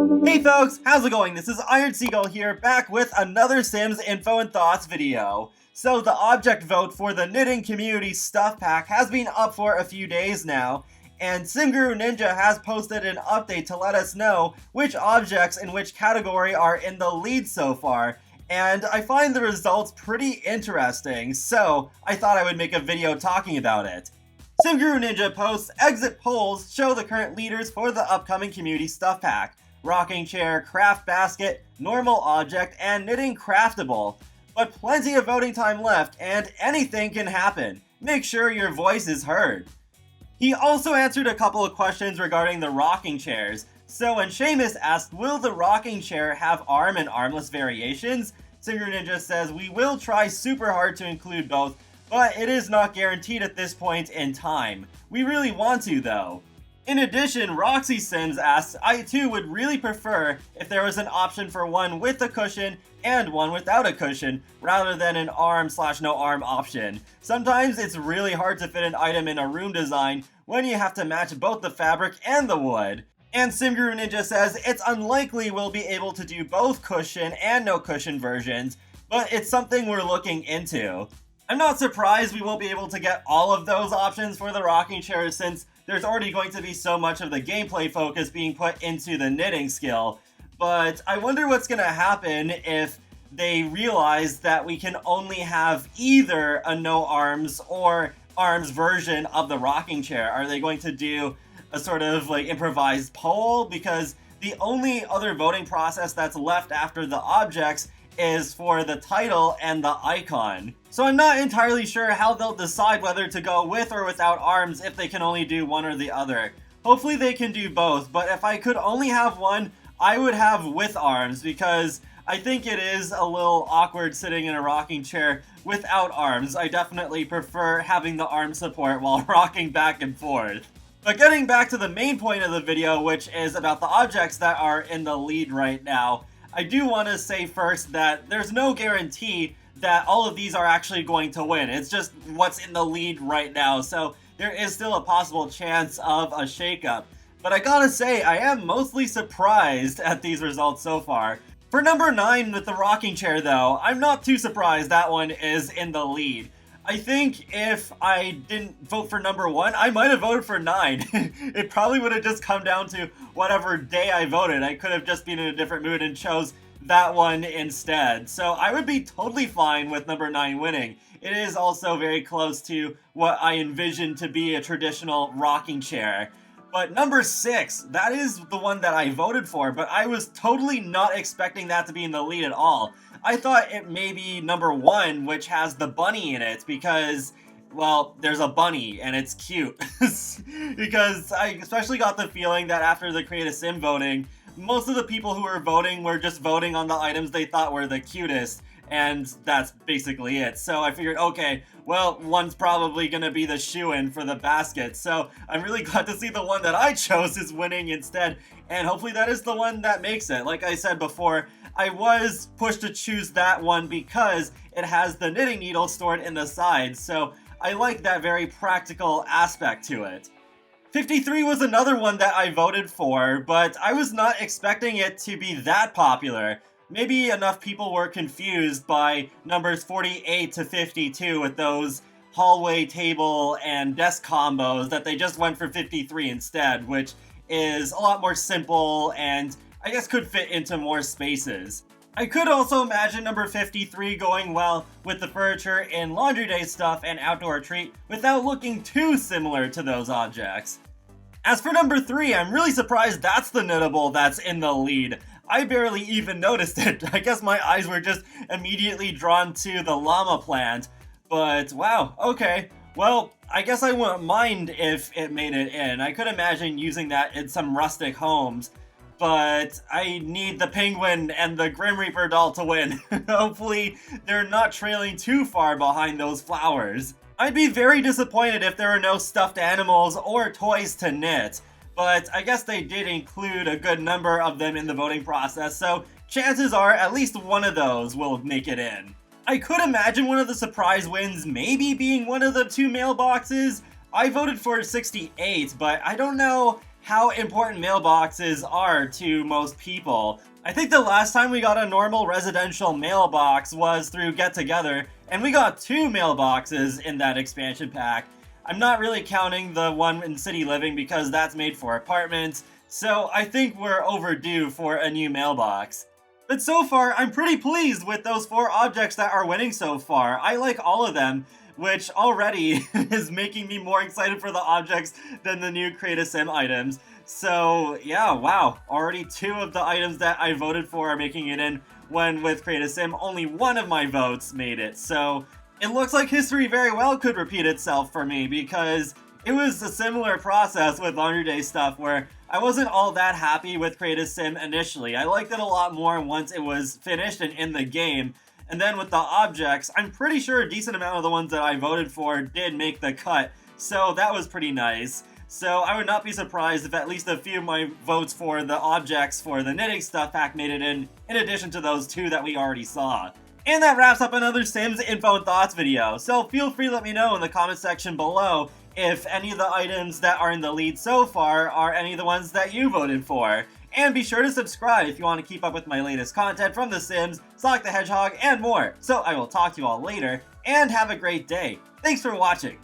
Hey folks, how's it going? This is Iron Seagull here, back with another Sims Info and Thoughts video. So the object vote for the Knitting Community Stuff Pack has been up for a few days now, and SimGuru Ninja has posted an update to let us know which objects in which category are in the lead so far. And I find the results pretty interesting, so I thought I would make a video talking about it. SimGuru Ninja posts exit polls show the current leaders for the upcoming Community Stuff Pack. Rocking chair, craft basket, normal object, and knitting craftable. But plenty of voting time left, and anything can happen. Make sure your voice is heard. He also answered a couple of questions regarding the rocking chairs. So when Seamus asked, will the rocking chair have arm and armless variations? SimGuru Ninja says, we will try super hard to include both, but it is not guaranteed at this point in time. We really want to though. In addition, Roxy Sims asks, I too would really prefer if there was an option for one with a cushion and one without a cushion, rather than an arm/no arm option. Sometimes it's really hard to fit an item in a room design when you have to match both the fabric and the wood. And SimGuru Ninja says it's unlikely we'll be able to do both cushion and no cushion versions, but it's something we're looking into. I'm not surprised we won't be able to get all of those options for the rocking chairs since there's already going to be so much of the gameplay focus being put into the knitting skill. But I wonder what's going to happen if they realize that we can only have either a no arms or arms version of the rocking chair. Are they going to do a sort of like improvised poll? Because the only other voting process that's left after the objects is for the title and the icon. So I'm not entirely sure how they'll decide whether to go with or without arms if they can only do one or the other. Hopefully they can do both, but if I could only have one, I would have with arms because I think it is a little awkward sitting in a rocking chair without arms. I definitely prefer having the arm support while rocking back and forth. But getting back to the main point of the video, which is about the objects that are in the lead right now, I do want to say first that there's no guarantee that all of these are actually going to win. It's just what's in the lead right now, so there is still a possible chance of a shakeup. But I gotta say, I am mostly surprised at these results so far. For number 9 with the rocking chair though, I'm not too surprised that one is in the lead. I think if I didn't vote for number 1, I might have voted for 9. It probably would have just come down to whatever day I voted. I could have just been in a different mood and chose that one instead. So I would be totally fine with number 9 winning. It is also very close to what I envisioned to be a traditional rocking chair. But number 6, that is the one that I voted for, but I was totally not expecting that to be in the lead at all. I thought it may be number 1, which has the bunny in it, because, well, there's a bunny, and it's cute. Because I especially got the feeling that after the Create a Sim voting, most of the people who were voting were just voting on the items they thought were the cutest, and that's basically it. So I figured, okay, well, one's probably gonna be the shoo-in for the basket, so I'm really glad to see the one that I chose is winning instead, and hopefully that is the one that makes it. Like I said before, I was pushed to choose that one because it has the knitting needle stored in the side, so I like that very practical aspect to it. 53 was another one that I voted for, but I was not expecting it to be that popular. Maybe enough people were confused by numbers 48 to 52 with those hallway table and desk combos that they just went for 53 instead, which is a lot more simple and I guess could fit into more spaces. I could also imagine number 53 going well with the furniture in Laundry Day stuff and Outdoor Treat without looking too similar to those objects. As for number 3, I'm really surprised that's the knittable that's in the lead. I barely even noticed it. I guess my eyes were just immediately drawn to the llama plant. But wow, okay. Well, I guess I wouldn't mind if it made it in. I could imagine using that in some rustic homes. But I need the penguin and the Grim Reaper doll to win. Hopefully they're not trailing too far behind those flowers. I'd be very disappointed if there were no stuffed animals or toys to knit, but I guess they did include a good number of them in the voting process, so chances are at least one of those will make it in. I could imagine one of the surprise wins maybe being one of the 2 mailboxes. I voted for 68, but I don't know how important mailboxes are to most people. I think the last time we got a normal residential mailbox was through Get Together, and we got 2 mailboxes in that expansion pack. I'm not really counting the one in City Living because that's made for apartments, so I think we're overdue for a new mailbox. But so far, I'm pretty pleased with those 4 objects that are winning so far. I like all of them, which already is making me more excited for the objects than the new Create a Sim items. So yeah, wow, already 2 of the items that I voted for are making it in, when with Create a Sim, only 1 of my votes made it. So it looks like history very well could repeat itself for me, because it was a similar process with Laundry Day stuff where I wasn't all that happy with Create a Sim initially. I liked it a lot more once it was finished and in the game. And then with the objects, I'm pretty sure a decent amount of the ones that I voted for did make the cut, so that was pretty nice. So I would not be surprised if at least a few of my votes for the objects for the knitting stuff pack made it in addition to those 2 that we already saw. And that wraps up another Sims Info and Thoughts video, so feel free to let me know in the comment section below if any of the items that are in the lead so far are any of the ones that you voted for. And be sure to subscribe if you want to keep up with my latest content from The Sims, Sonic the Hedgehog, and more. So I will talk to you all later, and have a great day. Thanks for watching!